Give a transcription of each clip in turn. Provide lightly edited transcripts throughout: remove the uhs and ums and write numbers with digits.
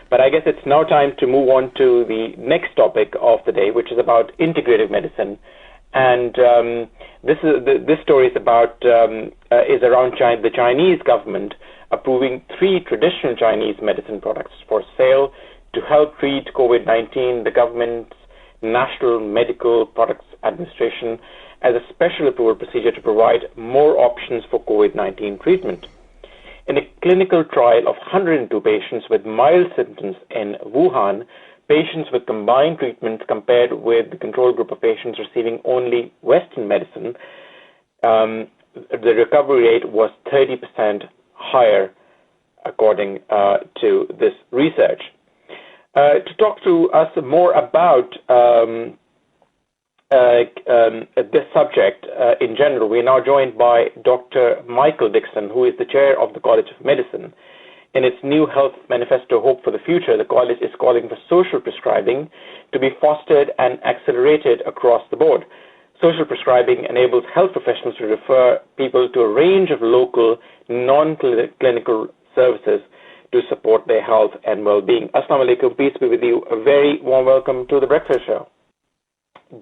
But I guess it's now time to move on to the next topic of the day, which is about integrative medicine. And this story is about is around the Chinese government approving 3 traditional Chinese medicine products for sale to help treat COVID-19. The government's National Medical Products Administration as a special approval procedure to provide more options for COVID-19 treatment. In a clinical trial of 102 patients with mild symptoms in Wuhan, patients with combined treatments compared with the control group of patients receiving only Western medicine, the recovery rate was 30% higher, according to this research. To talk to us more about this subject in general, we are now joined by Dr. Michael Dixon, who is the chair of the College of Medicine. In its new health manifesto, Hope for the Future, the college is calling for social prescribing to be fostered and accelerated across the board. Social prescribing enables health professionals to refer people to a range of local, non-clinical services to support their health and well-being. Assalamu alaikum, peace be with you. A very warm welcome to the Breakfast Show.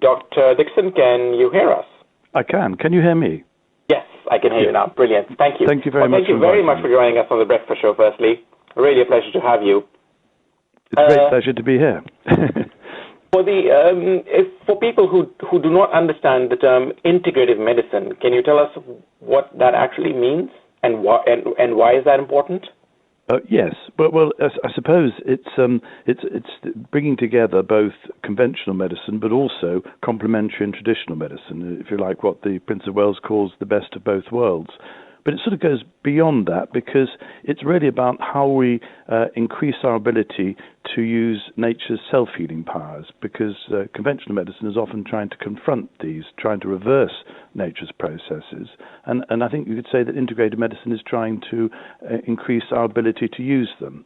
Dr. Dixon, can you hear us? I can. Can you hear me? Yes, I can hear you now. Brilliant. Thank you. Thank you very much. Thank you very much for joining us on the Breakfast Show, firstly. Really a pleasure to have you. It's a great pleasure to be here. For people who do not understand the term integrative medicine, can you tell us what that actually means and why is that important? Yes. Well, I suppose it's bringing together both conventional medicine, but also complementary and traditional medicine. If you like, what the Prince of Wales calls the best of both worlds. But it sort of goes beyond that because it's really about how we increase our ability to use nature's self-healing powers, because conventional medicine is often trying to confront these, trying to reverse nature's processes. And I think you could say that integrated medicine is trying to increase our ability to use them.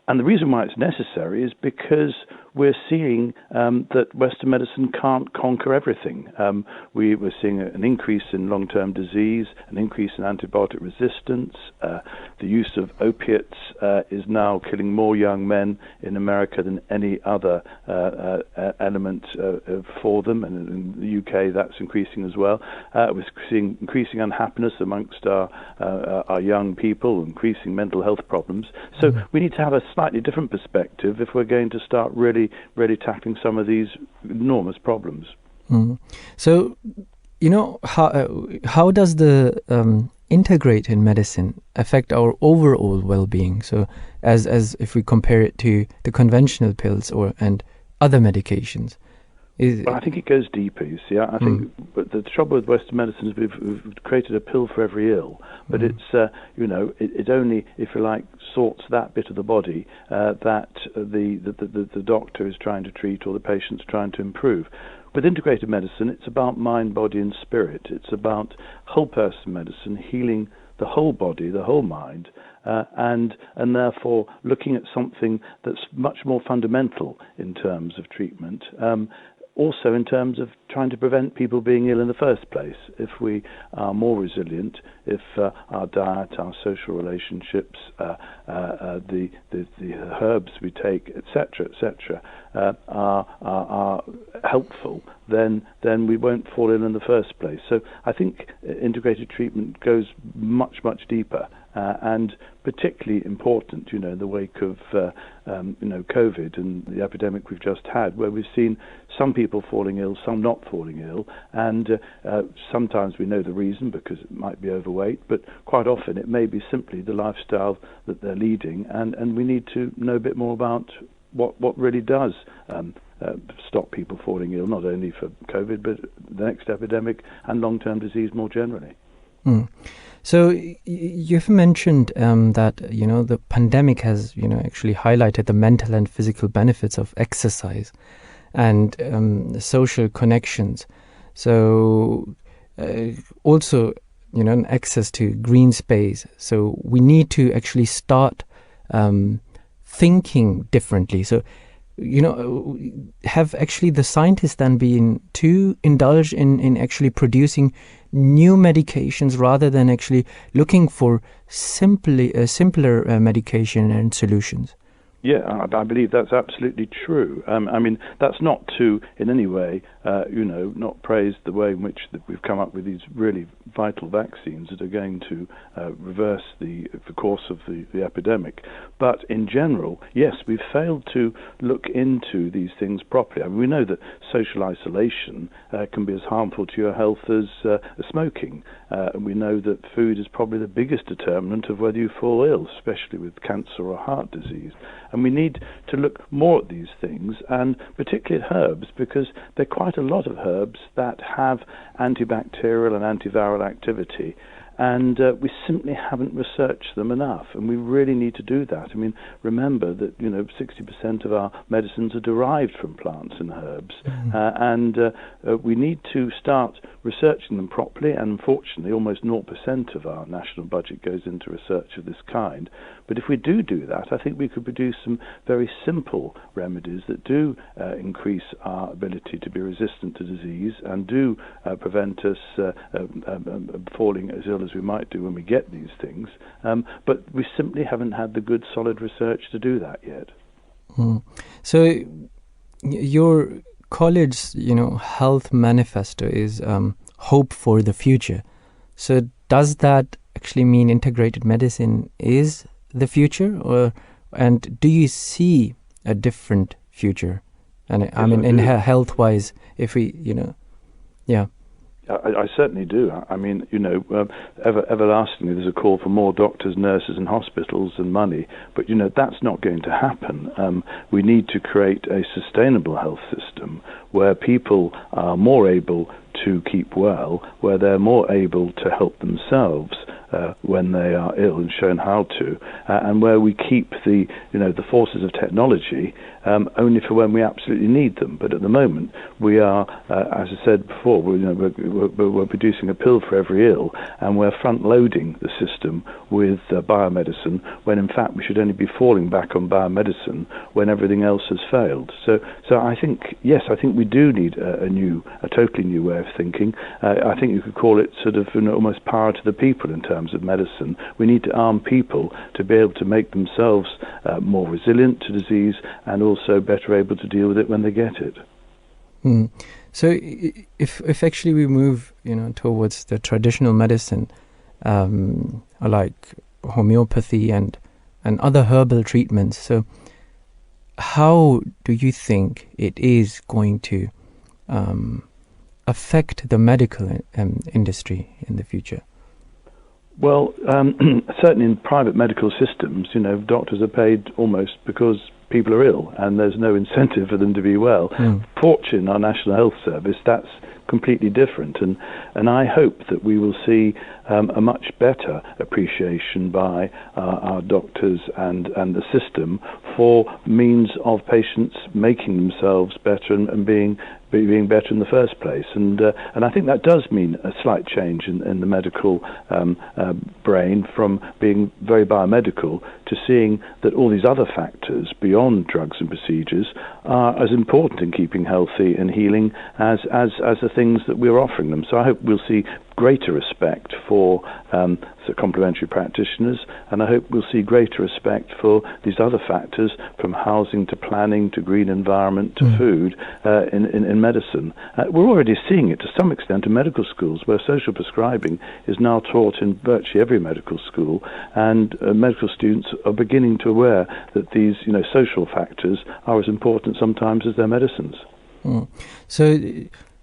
And the reason why it's necessary is because we're seeing that Western medicine can't conquer everything. We're seeing an increase in long-term disease, an increase in antibiotic resistance. The use of opiates is now killing more young men in America than any other element for them. And in the UK, that's increasing as well. We're seeing increasing unhappiness amongst our young people, increasing mental health problems. So we need to have a slightly different perspective if we're going to start really tackling some of these enormous problems. So, how does the integrated medicine affect our overall well-being? So, as if we compare it to the conventional pills and other medications. Well, I think it goes deeper, you see. I think but the trouble with Western medicine is we've created a pill for every ill, but it's, it only, if you like, sorts that bit of the body that the doctor is trying to treat or the patient's trying to improve. With integrated medicine, it's about mind, body and spirit. It's about whole person medicine, healing the whole body, the whole mind, and therefore looking at something that's much more fundamental in terms of treatment. Also in terms of trying to prevent people being ill in the first place. If we are more resilient, if our diet, our social relationships, the herbs we take, etc., are helpful, then we won't fall ill in the first place. So I think integrated treatment goes much deeper. And particularly important, in the wake of, COVID and the epidemic we've just had, where we've seen some people falling ill, some not falling ill, and sometimes we know the reason because it might be overweight, but quite often it may be simply the lifestyle that they're leading, and we need to know a bit more about what really does stop people falling ill, not only for COVID, but the next epidemic and long-term disease more generally. So you've mentioned that the pandemic has actually highlighted the mental and physical benefits of exercise and social connections. So also access to green space. So we need to actually start thinking differently. So have actually the scientists then been too indulged in actually producing new medications rather than actually looking for simpler medication and solutions? Yeah, I believe that's absolutely true. I mean, that's not to in any way, not praise the way in which we've come up with these really vital vaccines that are going to reverse the course of the epidemic. But in general, yes, we've failed to look into these things properly. I mean, we know that social isolation can be as harmful to your health as smoking. And we know that food is probably the biggest determinant of whether you fall ill, especially with cancer or heart disease. And we need to look more at these things, and particularly at herbs, because there are quite a lot of herbs that have antibacterial and antiviral activity. And we simply haven't researched them enough, and we really need to do that. I mean, remember that 60% of our medicines are derived from plants and herbs, and we need to start researching them properly. And unfortunately, almost 0% of our national budget goes into research of this kind. But if we do that, I think we could produce some very simple remedies that do increase our ability to be resistant to disease and do prevent us falling as ill as we might do when we get these things. But we simply haven't had the good, solid research to do that yet. So your college's, health manifesto is hope for the future. So does that actually mean integrated medicine is the future, and do you see a different future? And yes, I mean, in health-wise, if we, yeah. I certainly do. I mean, everlastingly there's a call for more doctors, nurses and hospitals and money, but that's not going to happen. We need to create a sustainable health system where people are more able to keep well, where they're more able to help themselves when they are ill and shown how to, and where we keep the forces of technology only for when we absolutely need them. But at the moment, we are, as I said before, we're producing a pill for every ill, and we're front-loading the system with biomedicine, when in fact we should only be falling back on biomedicine when everything else has failed. So I think, yes, I think we do need a totally new way of thinking. I think you could call it sort of almost power to the people in terms of medicine. We need to arm people to be able to make themselves more resilient to disease and also better able to deal with it when they get it. So if actually we move towards the traditional medicine, like homeopathy and other herbal treatments, so how do you think it is going to affect the medical industry in the future? Well, certainly in private medical systems, doctors are paid almost because people are ill, and there's no incentive for them to be well. Fortunately, our National Health Service, that's completely different, and I hope that we will see a much better appreciation by our doctors and the system for means of patients making themselves better and being better in the first place, and I think that does mean a slight change in the medical brain, from being very biomedical to seeing that all these other factors beyond drugs and procedures are as important in keeping healthy and healing as the things that we're offering them. So I hope we'll see greater respect for complementary practitioners, and I hope we'll see greater respect for these other factors, from housing to planning to green environment to food in medicine. We're already seeing it to some extent in medical schools, where social prescribing is now taught in virtually every medical school, and medical students are beginning to aware that these social factors are as important sometimes as their medicines. So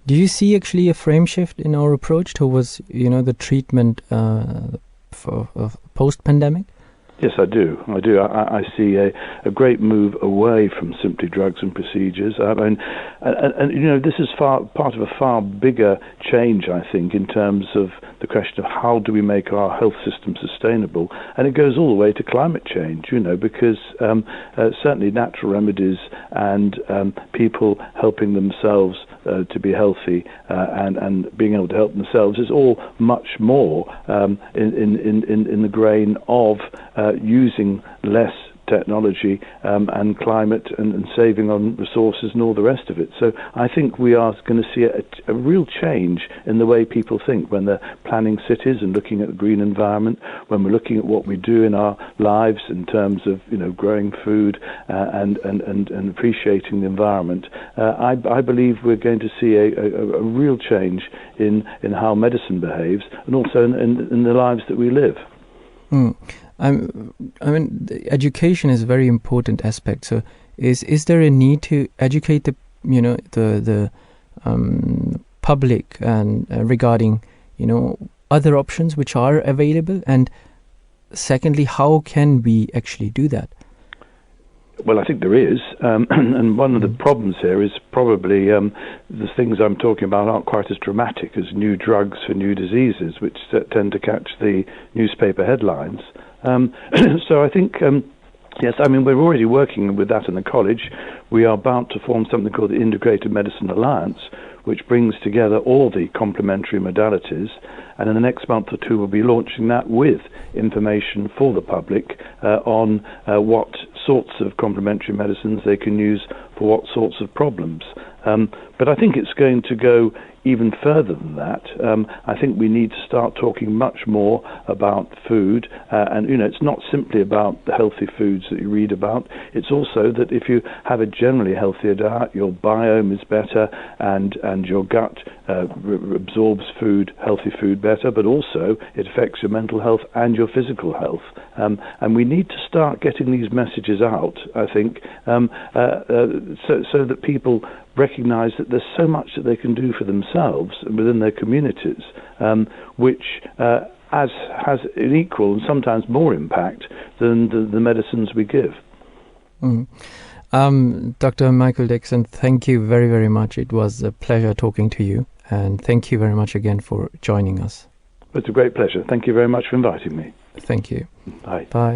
do you see actually a frame shift in our approach towards, the treatment for post-pandemic? Yes, I do. I see a great move away from simply drugs and procedures. And this is part of a far bigger change, I think, in terms of the question of how do we make our health system sustainable. And it goes all the way to climate change, because certainly natural remedies and people helping themselves to be healthy and being able to help themselves is all much more in the grain of using less technology and climate and saving on resources and all the rest of it. So I think we are going to see a real change in the way people think when they're planning cities and looking at the green environment, when we're looking at what we do in our lives in terms of growing food and appreciating the environment. I believe we're going to see a real change in how medicine behaves and also in the lives that we live. I mean, education is a very important aspect. So, is there a need to educate the public and regarding other options which are available? And secondly, how can we actually do that? Well, I think there is, and one of the problems here is probably the things I'm talking about aren't quite as dramatic as new drugs for new diseases, which tend to catch the newspaper headlines. So I think, yes, I mean, we're already working with that in the college. We are about to form something called the Integrated Medicine Alliance, which brings together all the complementary modalities. And in the next month or two, we'll be launching that with information for the public on what sorts of complementary medicines they can use for what sorts of problems. But I think it's going to go even further than that. I think we need to start talking much more about food, and it's not simply about the healthy foods that you read about. It's also that if you have a generally healthier diet, your biome is better, and your gut absorbs healthy food better, but also it affects your mental health and your physical health. And we need to start getting these messages out, I think, so that people recognize that there's so much that they can do for themselves and within their communities, which has an equal and sometimes more impact than the medicines we give. Dr. Michael Dixon, thank you very, very much. It was a pleasure talking to you, and thank you very much again for joining us. It's a great pleasure. Thank you very much for inviting me. Thank you. Bye. Bye.